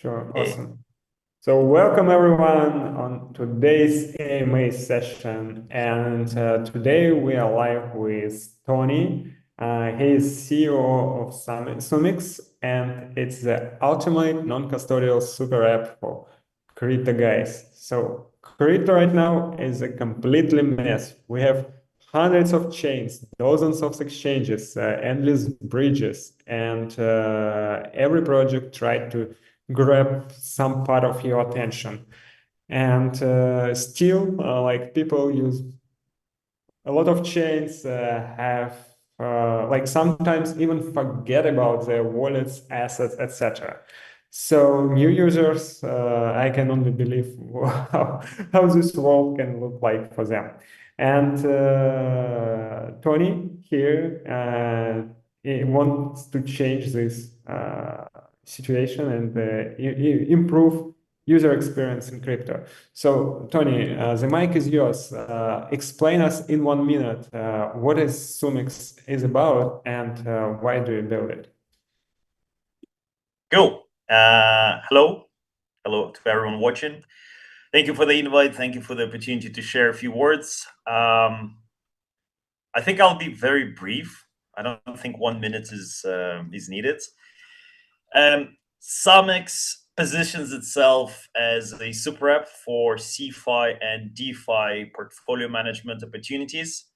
Sure, Yeah. awesome. So welcome everyone on today's AMA session. And today we are live with Tony. He is CEO of Sumex, and it's the ultimate non-custodial super app for crypto guys. So crypto right now is a completely mess. We have hundreds of chains, dozens of exchanges, endless bridges, and every project tried to grab some part of your attention. And still, like people use a lot of chains, have like sometimes even forget about their wallets, assets, etc. So new users, I can only believe how this world can look like for them. And Tony here, he wants to change this situation and improve user experience in crypto. So, Tony, the mic is yours. Explain us in 1 minute what is Sumex is about and why do you build it? Cool. Hello. Hello to everyone watching. Thank you for the invite. Thank you for the opportunity to share a few words. I think I'll be very brief. I don't think 1 minute is needed. Sumex positions itself as a super app for CeFi and DeFi portfolio management opportunities.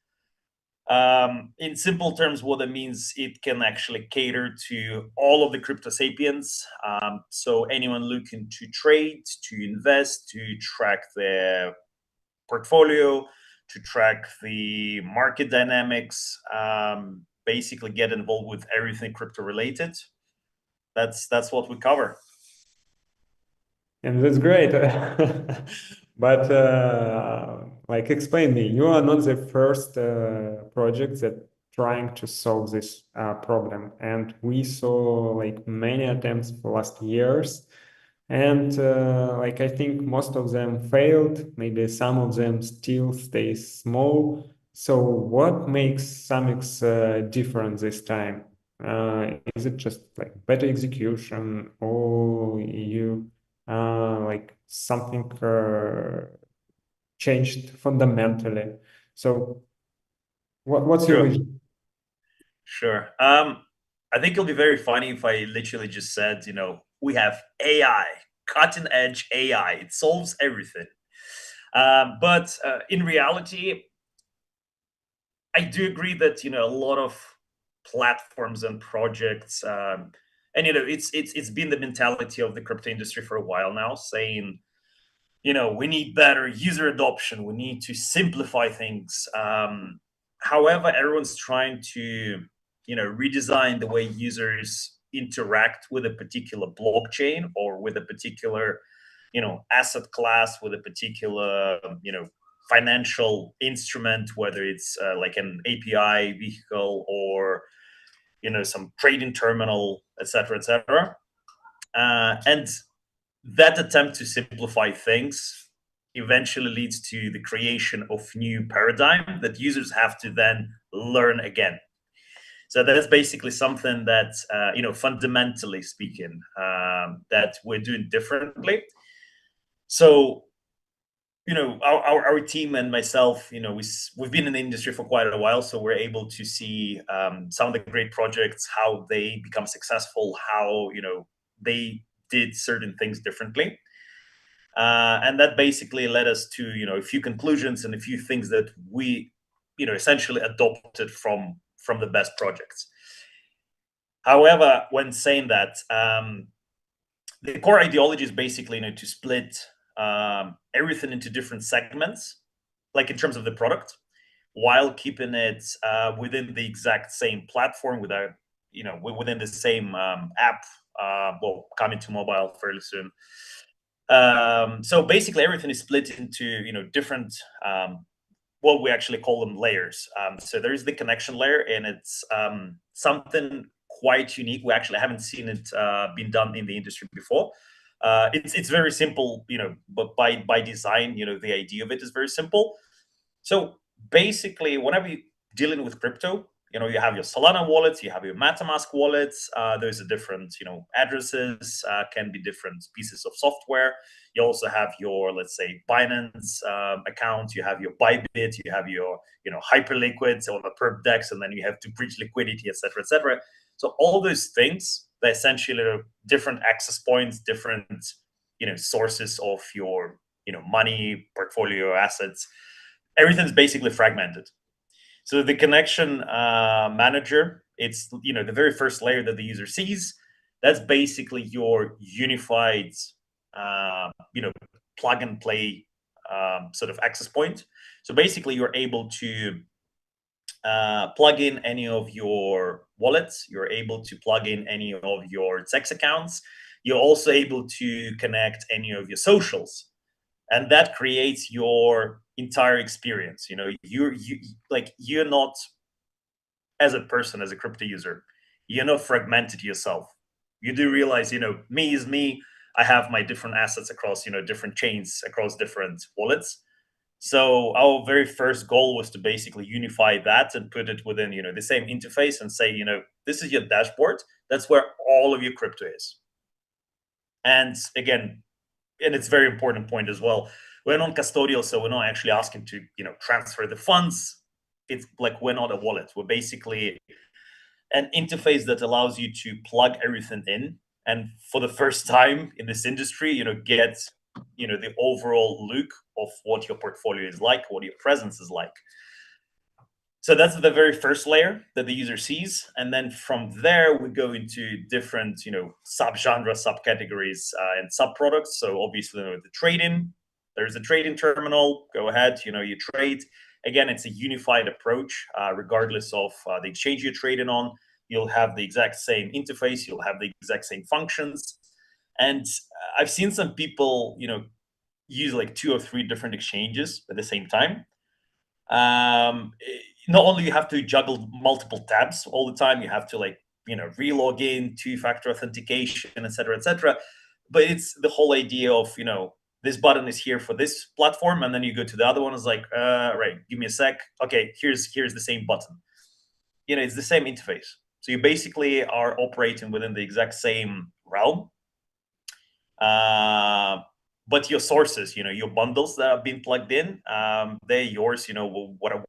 In simple terms, what it means, it can actually cater to all of the crypto sapients. So anyone looking to trade, to invest, to track their portfolio, to track the market dynamics, basically get involved with everything crypto related. That's what we cover. And that's great. But like, explain me, you are not the first project that trying to solve this problem. And we saw like many attempts for last years. And like I think most of them failed. Maybe some of them still stay small. So what makes Sumex different this time? Is it just like better execution, or you like something changed fundamentally? So what's your Sure, vision? sure. I think it'll be very funny if I literally just said, we have AI, cutting edge AI. It solves everything. But in reality, I do agree that a lot of platforms and projects, and it's been the mentality of the crypto industry for a while now, saying we need better user adoption, we need to simplify things. However, everyone's trying to redesign the way users interact with a particular blockchain or with a particular asset class, with a particular financial instrument, whether it's like an API vehicle or some trading terminal, etc., etc. And that attempt to simplify things eventually leads to the creation of new paradigm that users have to then learn again. So that's basically something that fundamentally speaking, that we're doing differently. So our team and myself, we've been in the industry for quite a while, so we're able to see some of the great projects, how they become successful, how they did certain things differently, and that basically led us to a few conclusions and a few things that we essentially adopted from the best projects. However, when saying that, the core ideology is basically to split everything into different segments, like in terms of the product, while keeping it within the exact same platform, within the same app. Well, coming to mobile fairly soon. So basically, everything is split into different. What we actually call them layers. So there is the connection layer, and it's something quite unique. We actually haven't seen it been done in the industry before. It's very simple, but by design, the idea of it is very simple. So basically, whenever you're dealing with crypto, You have your Solana wallets, you have your MetaMask wallets. Those are different, addresses, can be different pieces of software. You also have your, let's say, Binance account. You have your Bybit. You have your, Hyperliquid on the perp dex, and then you have to bridge liquidity, etc., etc. So all those things, they're essentially different access points, different, sources of your, money, portfolio, assets. Everything's basically fragmented. So the connection manager, it's the very first layer that the user sees. That's basically your unified, plug and play sort of access point. So basically, you're able to plug in any of your wallets. You're able to plug in any of your DEX accounts. You're also able to connect any of your socials, and that creates your entire experience. You're not, as a person, as a crypto user, you're not fragmented yourself. You do realize, me is me. I have my different assets across, different chains, across different wallets. So our very first goal was to basically unify that and put it within, the same interface and say, this is your dashboard. That's where all of your crypto is. And again, and it's a very important point as well, we're non-custodial, so we're not actually asking to transfer the funds. It's like we're not a wallet. We're basically an interface that allows you to plug everything in, and for the first time in this industry, get the overall look of what your portfolio is like, what your presence is like. So that's the very first layer that the user sees. And then from there, we go into different, sub-genre, subcategories, and sub-products. So obviously, the trading, there's a trading terminal. Go ahead, you trade. Again, it's a unified approach, regardless of the exchange you're trading on. You'll have the exact same interface. You'll have the exact same functions. And I've seen some people, use like 2 or 3 different exchanges at the same time. Not only you have to juggle multiple tabs all the time, you have to re-log in, 2-factor authentication, etc., but it's the whole idea of this button is here for this platform, and then you go to the other one, it's like right, give me a sec, okay, here's the same button. It's the same interface, so you basically are operating within the exact same realm. But your sources, your bundles that have been plugged in, they're yours,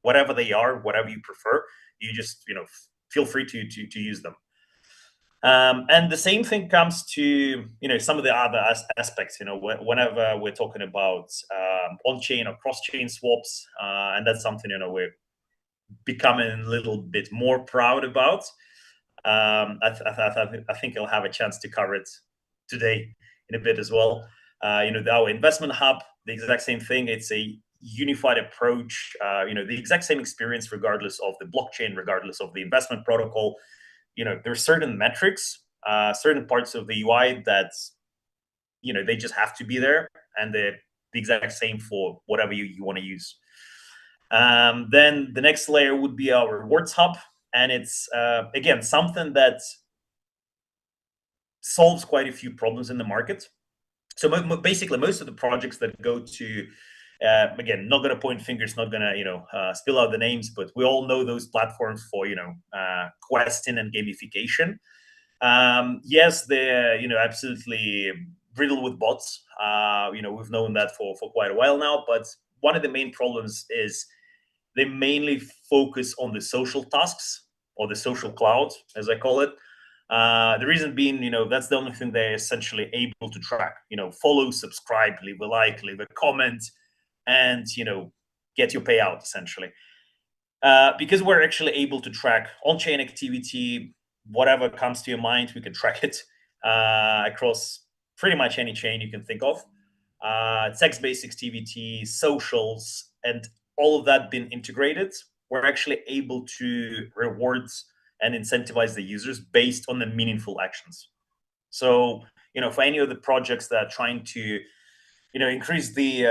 whatever they are, whatever you prefer, you just, feel free to use them. And the same thing comes to, some of the other aspects, whenever we're talking about on-chain or cross-chain swaps, and that's something, we're becoming a little bit more proud about. I think I'll have a chance to cover it today in a bit as well. Our investment hub, the exact same thing. It's a unified approach, the exact same experience, regardless of the blockchain, regardless of the investment protocol. There are certain metrics, certain parts of the UI that, they just have to be there, and they're the exact same for whatever you want to use. Then the next layer would be our rewards hub. And it's, again, something that solves quite a few problems in the market. So basically, most of the projects that go to, again, not going to point fingers, not going to, spill out the names, but we all know those platforms for, questing and gamification. Yes, they're, absolutely riddled with bots. We've known that for quite a while now. But one of the main problems is they mainly focus on the social tasks, or the social cloud, as I call it. The reason being, that's the only thing they're essentially able to track. Follow, subscribe, leave a like, leave a comment, and get your payout essentially. Because we're actually able to track on-chain activity, whatever comes to your mind, we can track it across pretty much any chain you can think of. Text-based activity, socials, and all of that being integrated, we're actually able to reward and incentivize the users based on the meaningful actions. So, for any of the projects that are trying to, increase the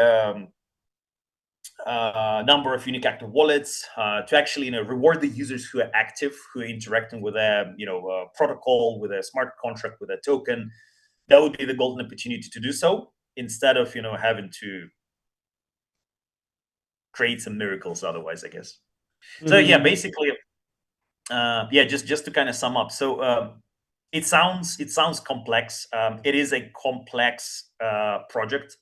number of unique active wallets, to actually, reward the users who are active, who are interacting with a, protocol, with a smart contract, with a token, that would be the golden opportunity to do so, instead of, having to create some miracles otherwise, I guess. So yeah, basically, Yeah, just to kind of sum up. So it sounds complex. It is a complex project.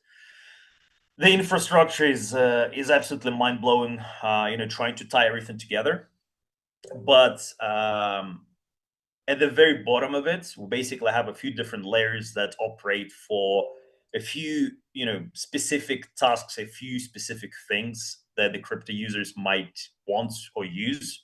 The infrastructure is absolutely mind blowing. Trying to tie everything together, but at the very bottom of it, we basically have a few different layers that operate for a few, specific tasks, a few specific things that the crypto users might want or use.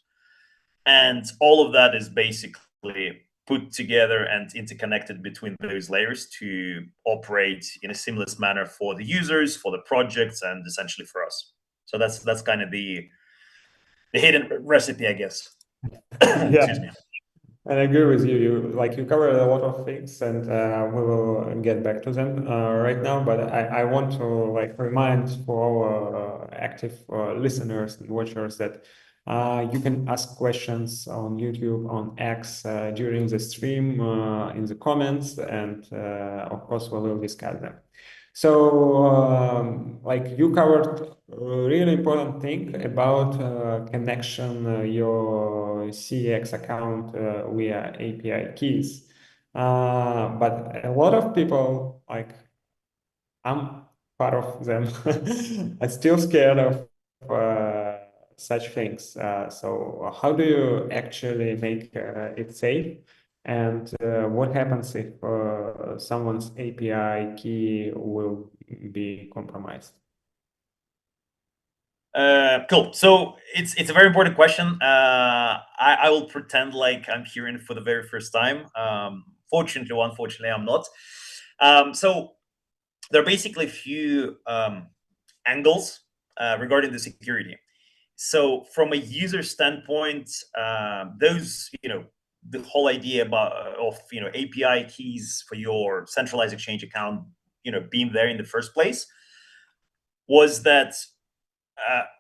And all of that is basically put together and interconnected between those layers to operate in a seamless manner for the users, for the projects, and essentially for us. So that's kind of the hidden recipe, I guess. Excuse Yeah. me. And I agree with you. You covered a lot of things, and we will get back to them right now. But I want to remind for our active listeners and watchers that you can ask questions on YouTube, on X during the stream, in the comments, and of course we will discuss them. So, you covered a really important thing about connection your CX account via API keys. But a lot of people, I'm part of them, are still scared of such things. So, how do you actually make it safe? And what happens if someone's API key will be compromised? Cool. So it's a very important question. I will pretend like I'm hearing it for the very first time. Fortunately or unfortunately, I'm not. So there are basically a few angles regarding the security. So from a user standpoint, the whole idea of API keys for your centralized exchange account, being there in the first place, was that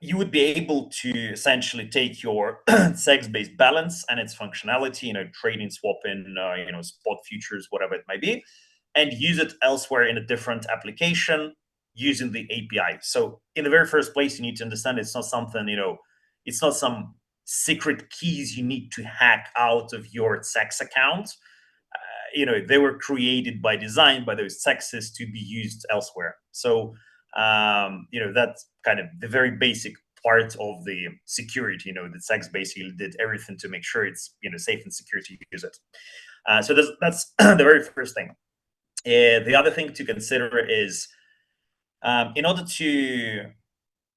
you would be able to essentially take your sex-based balance and its functionality, trading, swapping, spot futures, whatever it might be, and use it elsewhere in a different application using the API. So in the very first place, you need to understand it's not something, it's not some secret keys you need to hack out of your sex account. They were created by design by those sexes to be used elsewhere. So that's kind of the very basic part of the security. The sex basically did everything to make sure it's safe and secure to use it. So that's the very first thing. The other thing to consider is in order to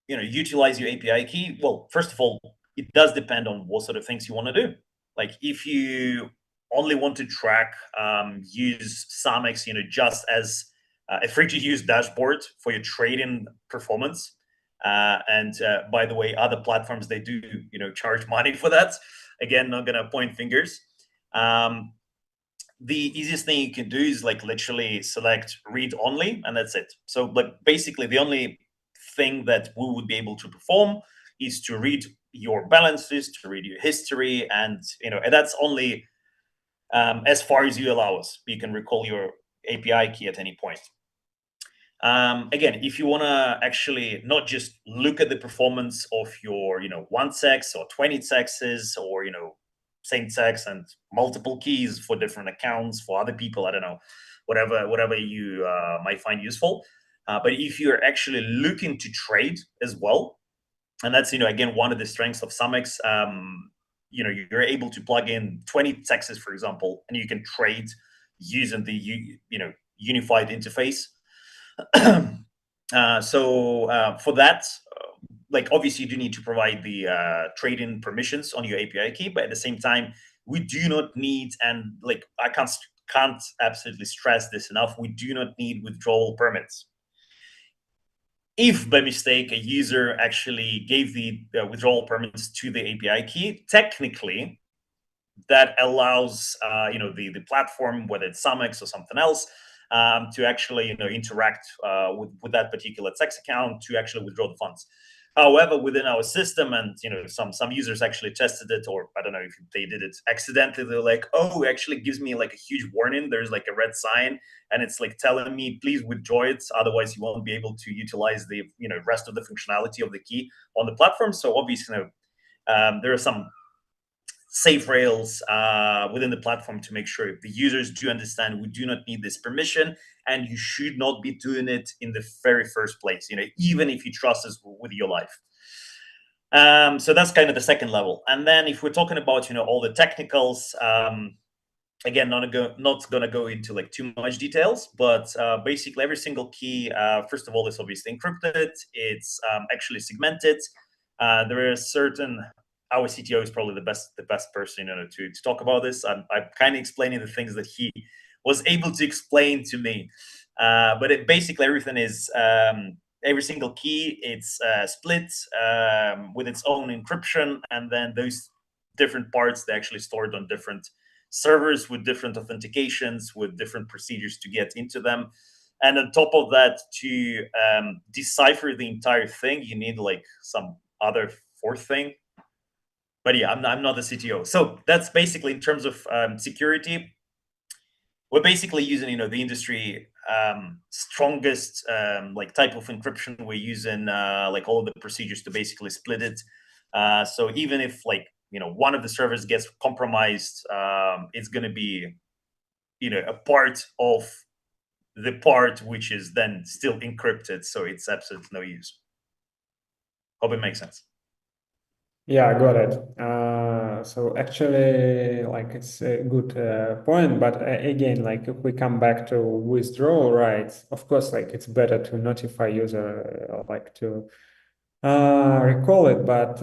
utilize your API key. Well, first of all, it does depend on what sort of things you want to do. Like if you only want to track, use Sumex, just as a free-to-use dashboard for your trading performance. And by the way, other platforms, they do charge money for that. Again, not gonna point fingers. The easiest thing you can do is literally select read only, and that's it. So basically the only thing that we would be able to perform is to read your balances, to read your history, and that's only as far as you allow us. You can recall your API key at any point. Again, if you want to actually not just look at the performance of your, 1 sex or 20 sexes, or same sex and multiple keys for different accounts for other people, I don't know, whatever you might find useful. But if you're actually looking to trade as well, and that's again one of the strengths of Sumex, you're able to plug in 20 sexes, for example, and you can trade using the unified interface. So for that, obviously you do need to provide the trading permissions on your API key, but at the same time, we do not need, and I can't absolutely stress this enough, we do not need withdrawal permits. If by mistake a user actually gave the withdrawal permits to the API key, technically that allows the platform, whether it's Sumex or something else, to actually interact with that particular sex account to actually withdraw the funds. However, within our system, and some users actually tested it, or I don't know if they did it accidentally, they're like, oh, it actually gives me a huge warning. There's a red sign, and it's telling me, please withdraw it, otherwise you won't be able to utilize the rest of the functionality of the key on the platform. So obviously, there are some safe rails within the platform to make sure the users do understand we do not need this permission, and you should not be doing it in the very first place, even if you trust us with your life. So that's kind of the second level. And then if we're talking about all the technicals, again, not gonna go into like too much details, but basically every single key, first of all, is obviously encrypted. It's actually segmented. There are certain, our CTO is probably the best person to talk about this. I'm kind of explaining the things that he was able to explain to me, but basically everything is every single key, it's split with its own encryption, and then those different parts, they actually stored on different servers with different authentications, with different procedures to get into them. And on top of that, to decipher the entire thing, you need like some other fourth thing. But yeah, I'm not the CTO. So that's basically in terms of security. We're basically using, the industry strongest like type of encryption. We're using like all of the procedures to basically split it. So even if like one of the servers gets compromised, it's going to be a part of the part which is then still encrypted. So it's absolutely no use. Hope it makes sense. Yeah, I got it. So actually, like it's a good point, but again, like if we come back to withdrawal rights, of course, like it's better to notify user, like to recall it, but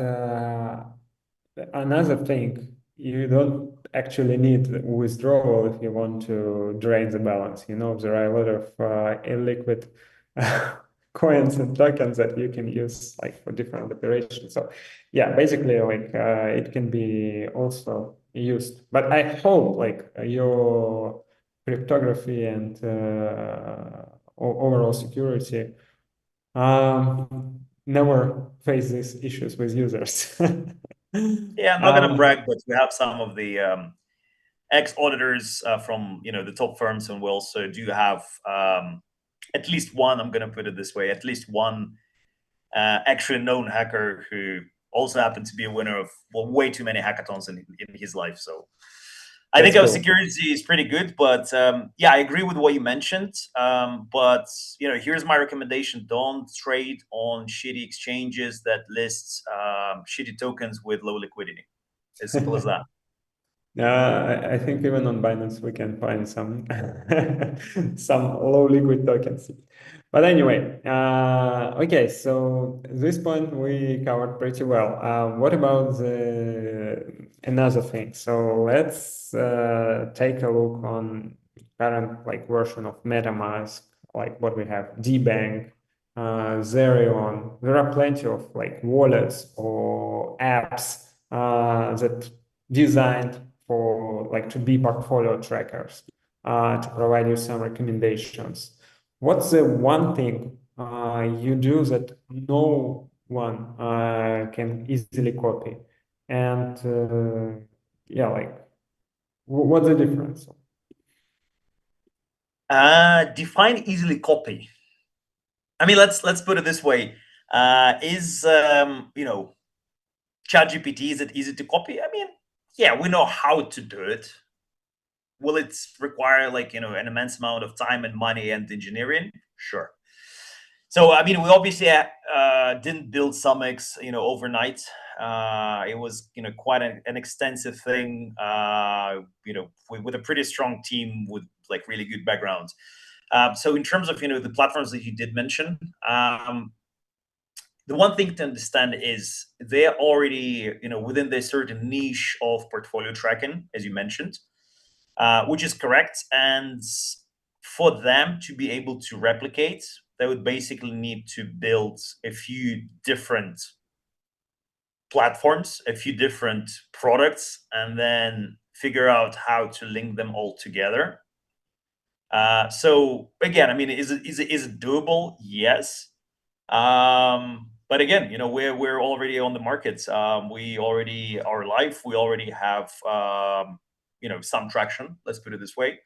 another thing, you don't actually need withdrawal if you want to drain the balance. There are a lot of illiquid coins and tokens that you can use like for different operations. So yeah, basically like it can be also used. But I hope like your cryptography and overall security never face these issues with users. Yeah, I'm not going to brag, but we have some of the ex-auditors from the top firms, and we also do have at least one, I'm going to put it this way, at least one actually known hacker who also happened to be a winner of way too many hackathons in his life. So I think our security is pretty good, but yeah, I agree with what you mentioned. But here's my recommendation: don't trade on shitty exchanges that lists shitty tokens with low liquidity. As simple as that. I think even on Binance we can find some some low liquid tokens. But anyway, okay, so at this point we covered pretty well. What about another thing? So let's take a look on current like version of MetaMask, like what we have, DBank, Zerion. There are plenty of like wallets or apps that designed for like to be portfolio trackers, to provide you some recommendations. What's the one thing you do that no one can easily copy? And yeah, like what's the difference? Define easily copy. I mean, let's put it this way: is ChatGPT, is it easy to copy? I mean, yeah, we know how to do it. Will it require like an immense amount of time and money and engineering? Sure. So I mean, we obviously didn't build Sumex overnight. It was quite an extensive thing. With a pretty strong team with like really good backgrounds. So in terms of the platforms that you did mention, the one thing to understand is they're already within this certain niche of portfolio tracking, as you mentioned, which is correct. And for them to be able to replicate, they would basically need to build a few different platforms, a few different products, and then figure out how to link them all together. So again, I mean, is it doable? Yes. But again, we're already on the market. We already are live. We already have some traction. Let's put it this way.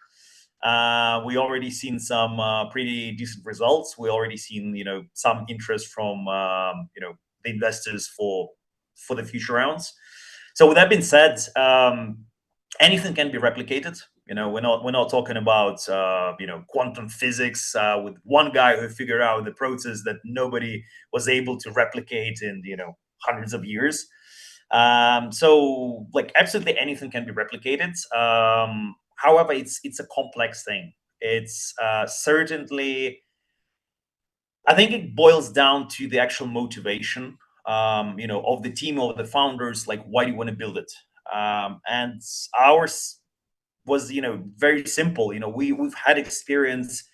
We already seen some pretty decent results. We already seen some interest from the investors for the future rounds. So with that being said, anything can be replicated. We're not talking about quantum physics with one guy who figured out the process that nobody was able to replicate in hundreds of years. So like absolutely anything can be replicated. However, it's a complex thing. It's certainly, I think it boils down to the actual motivation, of the team, of the founders. Like, why do you want to build it? And ours was, very simple. We've had experience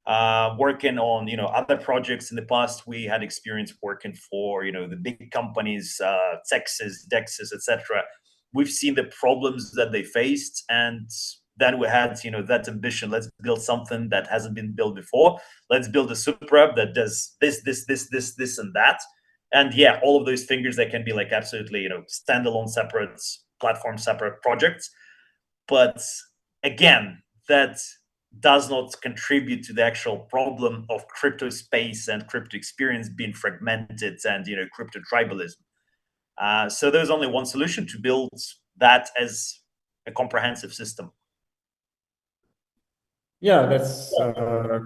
working on, other projects in the past. We had experience working for, the big companies, Texas, Dexys, etc. We've seen the problems that they faced, and then we had, that ambition. Let's build something that hasn't been built before. Let's build a SuperApp that does this, and that. And yeah, all of those fingers that can be like absolutely, standalone, separate platform, separate projects. But again, that does not contribute to the actual problem of crypto space and crypto experience being fragmented and crypto tribalism. So there's only one solution: to build that as a comprehensive system. Yeah, that's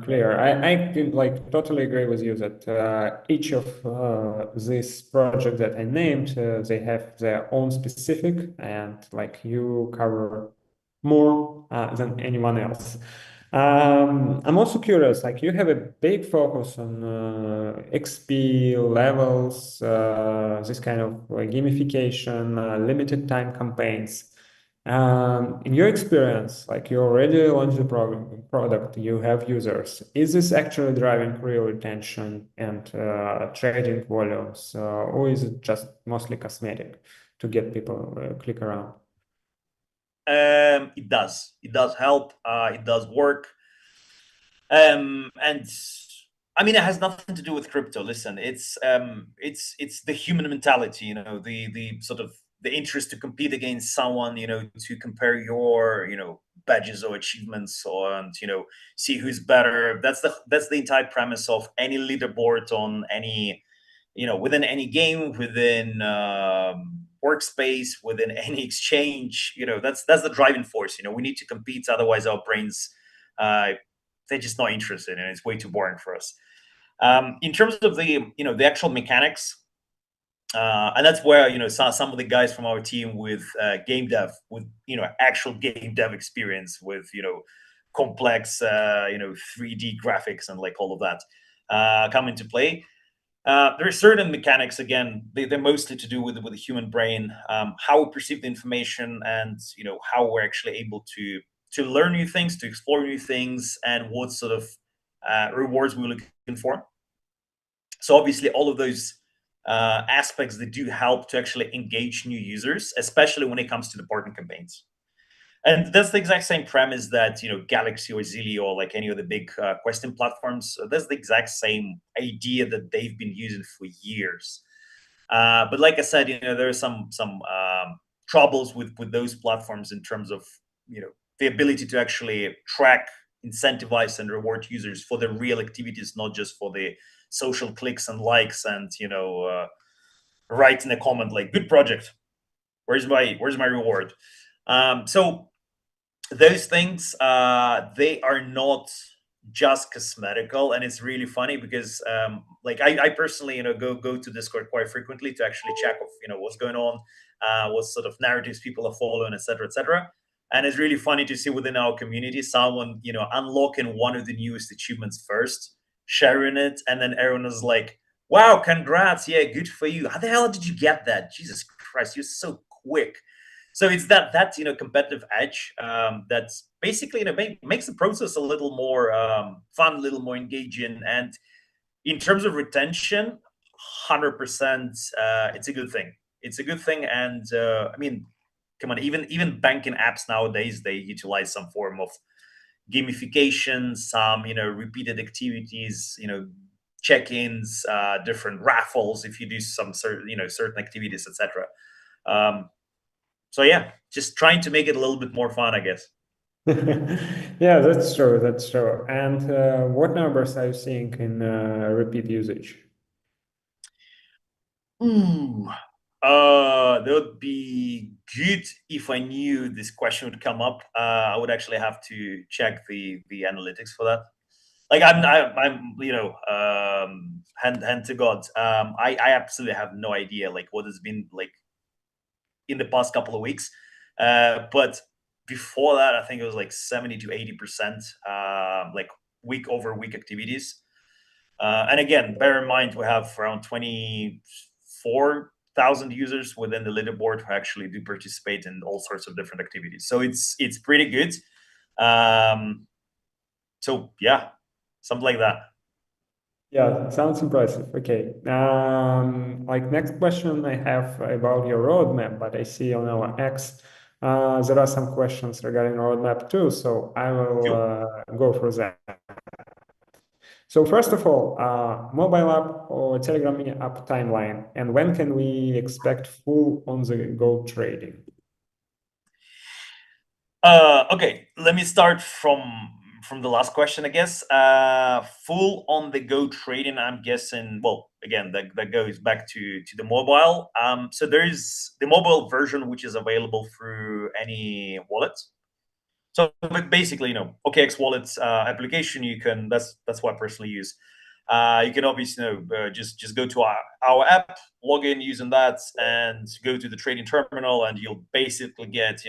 clear. I can like totally agree with you that each of these projects that I named, they have their own specific, and like you cover more than anyone else. I'm also curious, like you have a big focus on XP levels, this kind of gamification, limited time campaigns. In your experience, like you already launched the product, you have users. Is this actually driving real retention and trading volumes, or is it just mostly cosmetic to get people click around? It does. It does help. It does work. And I mean, it has nothing to do with crypto. Listen, it's the human mentality. The sort of the interest to compete against someone. To compare your badges or achievements, and see who's better. That's the entire premise of any leaderboard on any within any game, within workspace, within any exchange. That's the driving force. We need to compete, otherwise our brains, they're just not interested, and it's way too boring for us. In terms of the actual mechanics, and that's where some of the guys from our team with game dev, with actual game dev experience, with complex 3D graphics and like all of that come into play. There are certain mechanics, again, they're mostly to do with the human brain, how we perceive the information, and how we're actually able to learn new things, to explore new things, and what sort of rewards we're looking for. So obviously all of those aspects, they do help to actually engage new users, especially when it comes to the partner campaigns. And that's the exact same premise that Galaxy or Zilly or like any of the big question platforms. That's the exact same idea that they've been using for years. But like I said, there are some troubles with those platforms in terms of the ability to actually track, incentivize, and reward users for the real activities, not just for the social clicks and likes, and write in a comment like "good project, where's my reward." So those things, they are not just cosmetical. And it's really funny because like I personally go to Discord quite frequently to actually check of what's going on, what sort of narratives people are following, etc., etc. And it's really funny to see within our community someone unlocking one of the newest achievements first, sharing it, and then everyone is like, wow, congrats, yeah, good for you. How the hell did you get that? Jesus Christ, you're so quick. So it's that competitive edge that's basically makes the process a little more fun, a little more engaging. And in terms of retention, 100%, it's a good thing. It's a good thing. And I mean, come on, even banking apps nowadays, they utilize some form of gamification, some repeated activities, check-ins, different raffles if you do some certain activities, etc. So yeah, just trying to make it a little bit more fun, I guess. Yeah, that's true. That's true. And what numbers are you seeing in repeat usage? Ooh. That would be good if I knew this question would come up. I would actually have to check the analytics for that. Like I'm hand to God. I absolutely have no idea like what has been like in the past couple of weeks. But before that, I think it was like 70 to 80%, like week over week activities. And again, bear in mind we have around 24,000 users within the leaderboard who actually do participate in all sorts of different activities. So it's pretty good. So yeah, something like that. Yeah, sounds impressive. Okay. Like next question I have about your roadmap, but I see on our X there are some questions regarding roadmap too, so I will Sure. go for that. So first of all, mobile app or Telegram mini app timeline, and when can we expect full on-the-go trading? Okay, let me start from the last question, I guess. Full on the go trading, I'm guessing. Well, again, that goes back to the mobile. So there is the mobile version which is available through any wallet. So but basically, OKX wallets application, you can that's what I personally use. You can obviously just go to our app, log in using that, and go to the trading terminal, and you'll basically get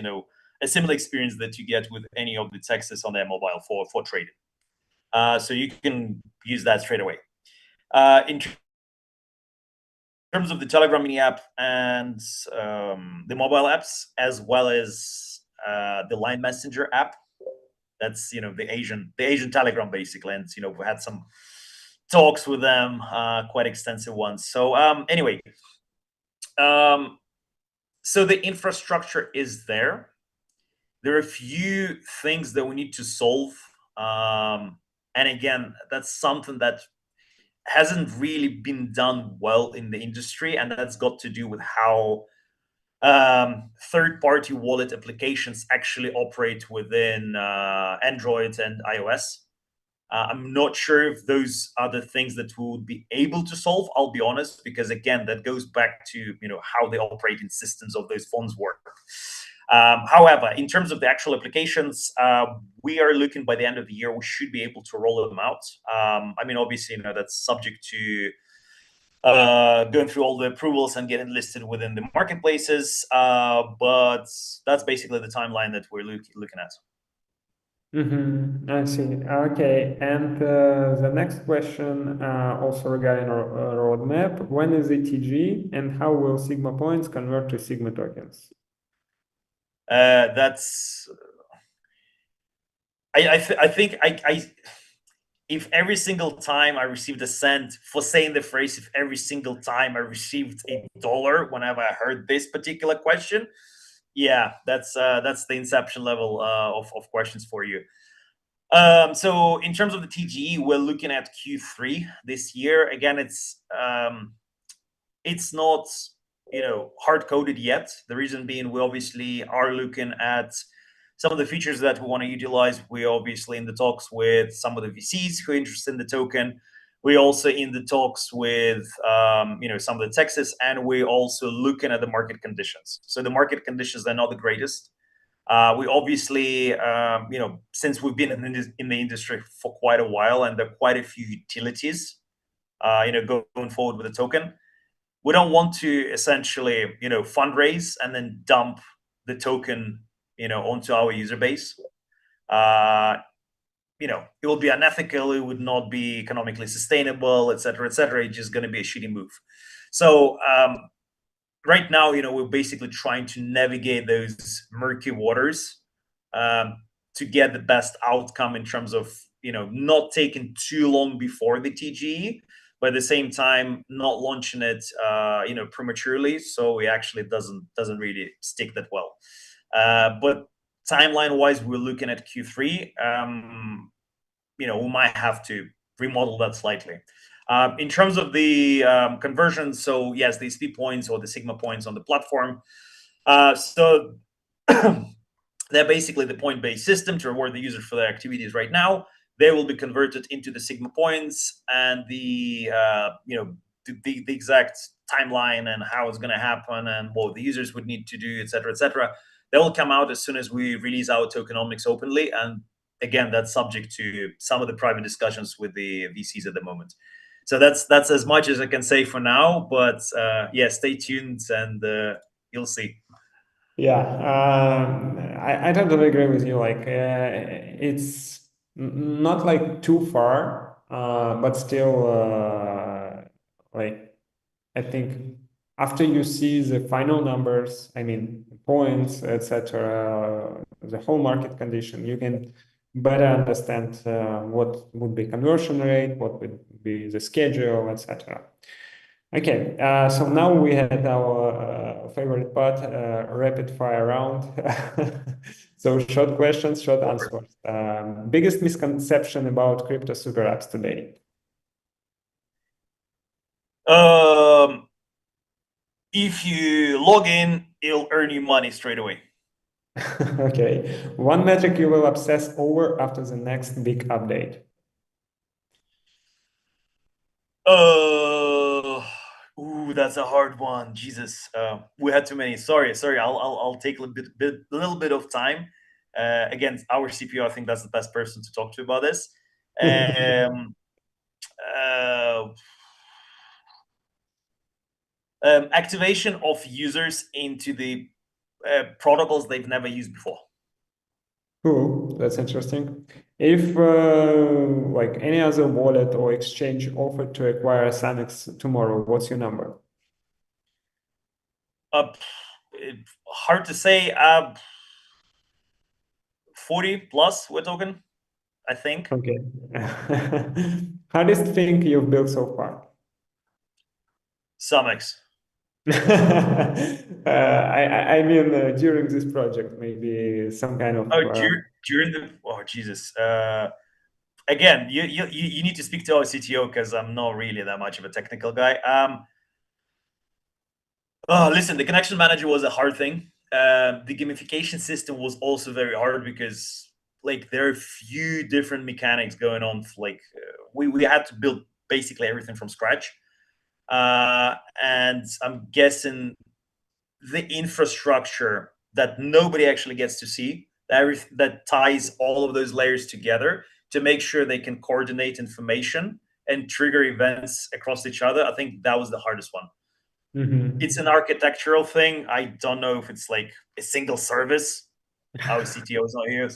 a similar experience that you get with any of the texts on their mobile for trading. So you can use that straight away. In terms of the Telegram mini app and the mobile apps, as well as the Line Messenger app, that's the Asian Telegram basically, and we had some talks with them, quite extensive ones. So anyway, so the infrastructure is there. There are a few things that we need to solve, and again, that's something that hasn't really been done well in the industry, and that's got to do with how third-party wallet applications actually operate within Android and iOS. I'm not sure if those are the things that we would be able to solve. I'll be honest, because again, that goes back to how the operating systems of those phones work. However, in terms of the actual applications, we are looking by the end of the year we should be able to roll them out. I mean, obviously, that's subject to going through all the approvals and getting listed within the marketplaces. But that's basically the timeline that we're looking at. I see. Okay, and the next question also regarding our roadmap. When is the TG and how will Sigma points convert to Sigma tokens? That's I think I if every single time I received a cent for saying the phrase, if every single time I received $1 whenever I heard this particular question, yeah, that's the inception level of questions for you. So in terms of the TGE, we're looking at Q3 this year. Again, it's not hard coded yet. The reason being, we obviously are looking at some of the features that we want to utilize. We're obviously in the talks with some of the VCs who are interested in the token. We're also in the talks with some of the Texas, and we're also looking at the market conditions. So the market conditions are not the greatest. We obviously, since we've been in the industry for quite a while, and there are quite a few utilities, going forward with the token, we don't want to essentially, fundraise and then dump the token, onto our user base. It will be unethical. It would not be economically sustainable, etc., etc. It's just going to be a shitty move. So right now, we're basically trying to navigate those murky waters to get the best outcome in terms of not taking too long before the TGE, but at the same time not launching it prematurely, so it actually doesn't really stick that well. But timeline wise, we're looking at Q3. We might have to remodel that slightly. In terms of the conversions, so yes, the SP points or the Sigma points on the platform. So they're basically the point-based system to reward the users for their activities right now. They will be converted into the Sigma points, and the the exact timeline and how it's going to happen and what the users would need to do, etc., etc. That will come out as soon as we release our tokenomics openly. And again, that's subject to some of the private discussions with the VCs at the moment. So that's as much as I can say for now. But yeah, stay tuned and you'll see. Yeah, I totally agree with you. Like, it's not like too far, but still, like, I think after you see the final numbers, I mean, points, etc., the whole market condition, you can better understand what would be conversion rate, what would be the schedule, etc. Okay, so now we had our favorite part, rapid fire round. So short questions, short answers. Biggest misconception about crypto super apps today? If you log in, it'll earn you money straight away. Okay, one metric you will obsess over after the next big update. Ooh, that's a hard one. Jesus, we had too many. Sorry. I'll take a little bit of time. Again, our CPO, I think that's the best person to talk to about this. Uh, Activation of users into the protocols they've never used before. Cool, that's interesting. If like any other wallet or exchange offered to acquire Sumex tomorrow, what's your number? Hard to say. 40 plus, we're talking, I think. Okay. Hardest thing you've built so far? Sumex. I mean, during this project, maybe some kind of. During the Jesus. Again, you need to speak to our CTO because I'm not really that much of a technical guy. Listen, the connection manager was a hard thing. The gamification system was also very hard because like there are a few different mechanics going on. Like we had to build basically everything from scratch, and I'm guessing the infrastructure that nobody actually gets to see, that ties all of those layers together to make sure they can coordinate information and trigger events across each other. I think that was the hardest one. It's an architectural thing. I don't know if it's like a single service. Our CTO is not here,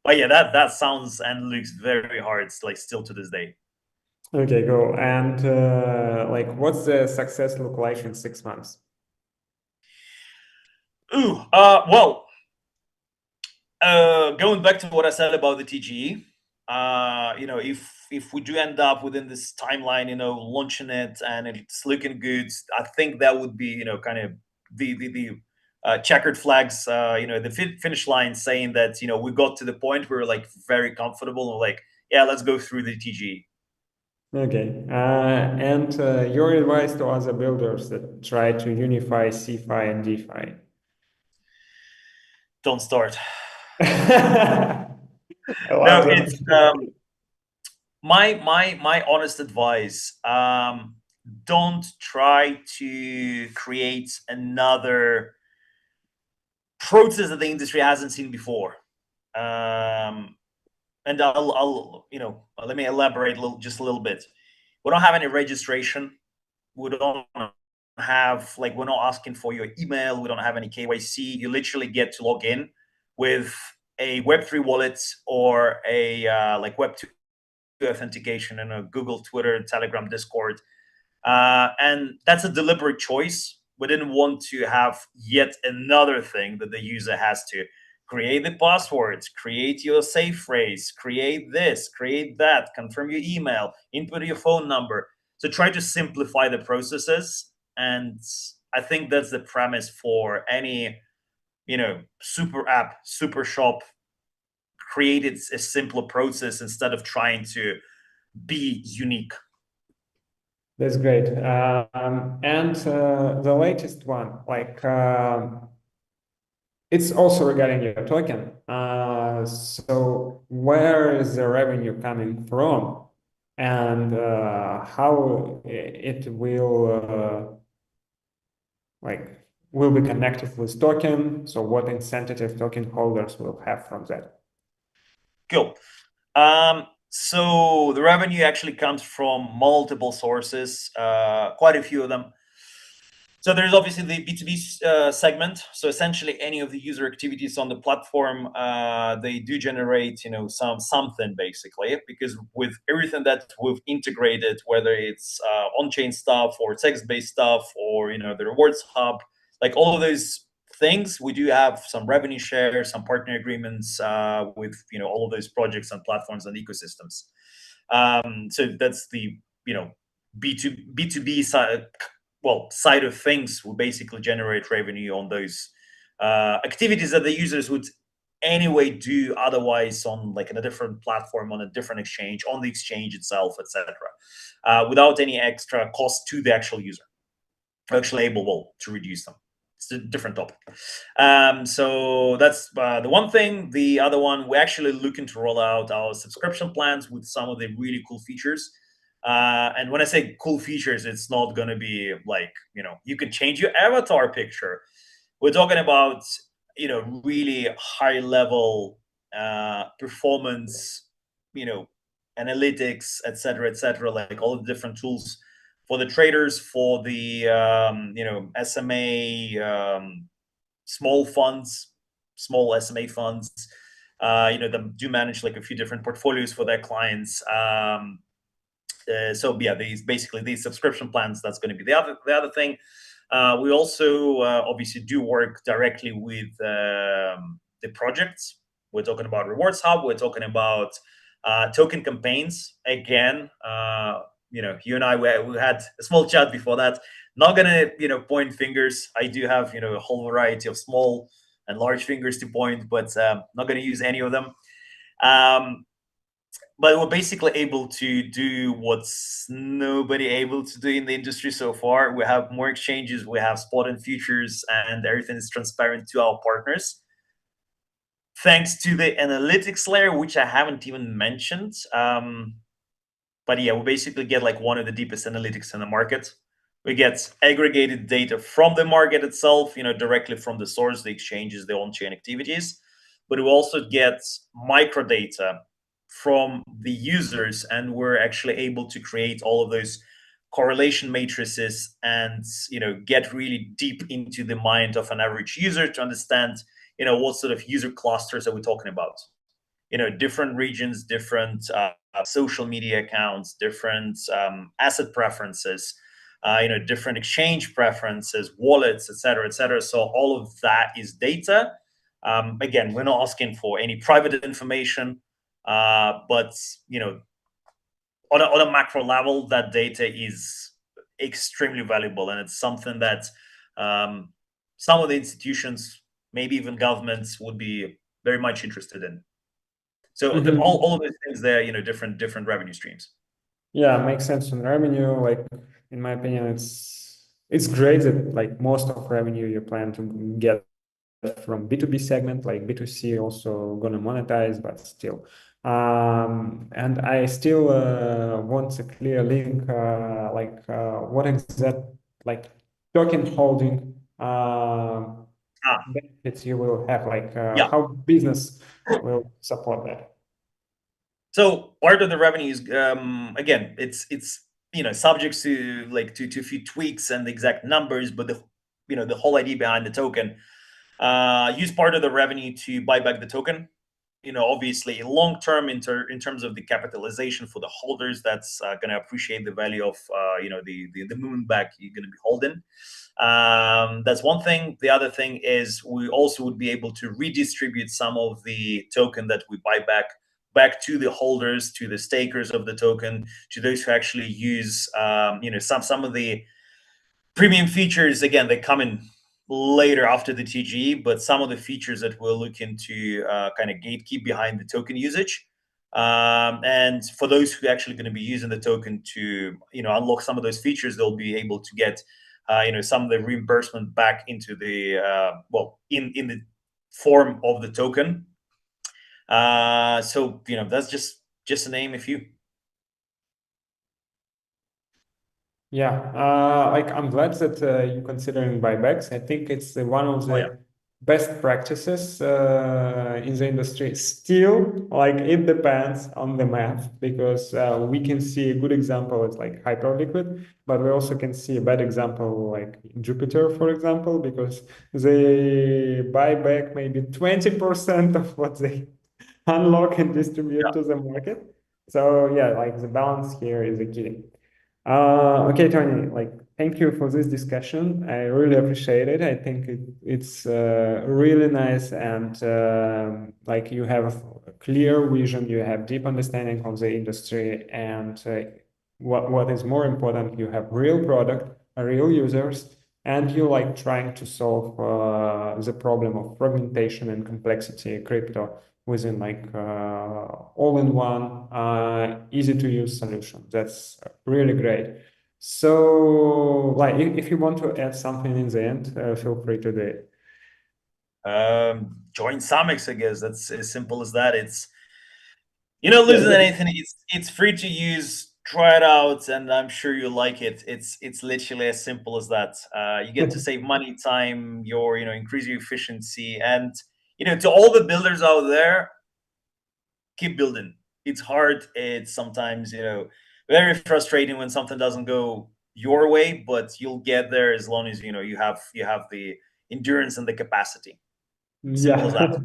but yeah, that sounds and looks very hard. It's like still to this day. Okay, go. And like, what's the success look like in 6 months? Well, going back to what I said about the TGE, if we do end up within this timeline, launching it and it's looking good, I think that would be, kind of the checkered flags, the finish line saying that, we got to the point where we're like very comfortable and like, yeah, let's go through the TGE. Okay. And your advice to other builders that try to unify CeFi and DeFi? Don't start. I No, love it's that. my honest advice. Don't try to create another process that the industry hasn't seen before. And I'll let me elaborate just a little bit. We don't have any registration. We don't have we're not asking for your email. We don't have any KYC. You literally get to log in with a Web3 wallet or a Web2 authentication in a Google, Twitter, Telegram, Discord. And that's a deliberate choice. We didn't want to have yet another thing that the user has to create the passwords, create your safe phrase, create this, create that, confirm your email, input your phone number. So try to simplify the processes. And I think that's the premise for any, super app, super shop. Create a simpler process instead of trying to be unique. That's great. And the latest one, it's also regarding your token. So where is the revenue coming from? and how it will will be connected with token. So what incentive token holders will have from that? Cool. So the revenue actually comes from multiple sources, quite a few of them. So there's obviously the B2B segment. So essentially, any of the user activities on the platform, they do generate, something basically, because with everything that we've integrated, whether it's on-chain stuff or text-based stuff or the rewards hub, like all of those things, we do have some revenue share, some partner agreements with all of those projects and platforms and ecosystems. So that's the B2B side side of things. Will basically generate revenue on those activities that the users would anyway do otherwise on in a different platform, on a different exchange, on the exchange itself, etc., without any extra cost to the actual user. We're actually able to reduce them. It's a different topic. So that's the one thing. The other one, we're actually looking to roll out our subscription plans with some of the really cool features. And when I say cool features, it's not going to be you can change your avatar picture. We're talking about really high level performance, analytics, etc., like all the different tools for the traders, for the SMA small funds, small SMA funds. That do manage a few different portfolios for their clients. So yeah, these subscription plans. That's going to be the other thing. We also obviously do work directly with the projects. We're talking about Rewards Hub. We're talking about token campaigns. Again, you and I we had a small chat before that. Not gonna point fingers. I do have a whole variety of small and large fingers to point, but not gonna use any of them. But we're basically able to do what's nobody able to do in the industry so far. We have more exchanges, we have spot and futures, and everything is transparent to our partners. Thanks to the analytics layer, which I haven't even mentioned. But yeah, we basically get one of the deepest analytics in the market. We get aggregated data from the market itself, directly from the source, the exchanges, the on-chain activities. But we also get micro data from the users, and we're actually able to create all of those correlation matrices and get really deep into the mind of an average user to understand what sort of user clusters are we talking about. Different regions, different social media accounts, different asset preferences, different exchange preferences, wallets, etc. So all of that is data. Again, we're not asking for any private information, but on a macro level, that data is extremely valuable, and it's something that some of the institutions, maybe even governments, would be very much interested in. So all of these things there, different revenue streams. Yeah, makes sense on revenue. In my opinion, it's great that most of revenue you plan to get from B2B segment, B2C also gonna monetize, but still. And I still want a clear link, what exact token holding benefits you will have, Yeah. how business will support that. So part of the revenue is again, it's subject to to a few tweaks and the exact numbers, but the whole idea behind the token, use part of the revenue to buy back the token. Obviously long term in terms of the capitalization for the holders, that's going to appreciate the value of the movement back you're going to be holding. That's one thing. The other thing is we also would be able to redistribute some of the token that we buy back to the holders, to the stakers of the token, to those who actually use some of the premium features. Again, they come in later after the TGE, but some of the features that we're looking to kind of gatekeep behind the token usage. And for those who are actually going to be using the token to unlock some of those features, they'll be able to get some of the reimbursement back into the in the form of the token. So that's just to name a few. Yeah, like I'm glad that you're considering buybacks. I think it's one of Oh yeah. the best practices in the industry. Still, like it depends on the math because we can see a good example is like Hyperliquid, but we also can see a bad example like Jupiter, for example, because they buy back maybe 20% of what they unlock and distribute to the market. So yeah, like the balance here is the key. Okay, Tony, like, thank you for this discussion. I really appreciate it. I think it's really nice and like you have a clear vision, you have deep understanding of the industry, and what is more important, you have real product, real users, and you like trying to solve the problem of fragmentation and complexity crypto within like all-in-one, easy to use solution. That's really great. So, like, if you want to add something in the end, feel free to do it. Join Sumex, I guess. That's as simple as that. It's Yeah, losing anything. It's free to use. Try it out, and I'm sure you like it. It's literally as simple as that. You get to save money, time, increase your efficiency, and to all the builders out there, keep building. It's hard. It's sometimes very frustrating when something doesn't go your way, but you'll get there as long as you have the endurance and the capacity. Simple as yeah. that.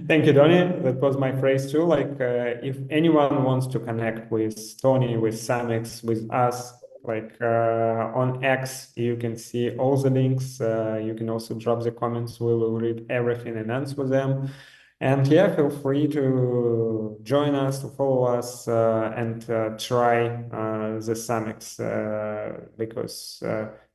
Thank you, Tony. That was my phrase too. Like, if anyone wants to connect with Tony, with Samex, with us, like on X, you can see all the links. You can also drop the comments. We will read everything and answer them. And yeah, feel free to join us, to follow us, and try the Samex because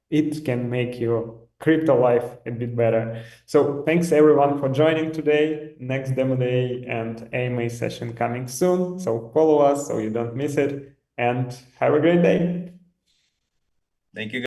it can make your crypto life a bit better. So thanks everyone for joining today. Next demo day and AMA session coming soon. So follow us so you don't miss it and have a great day. Thank you.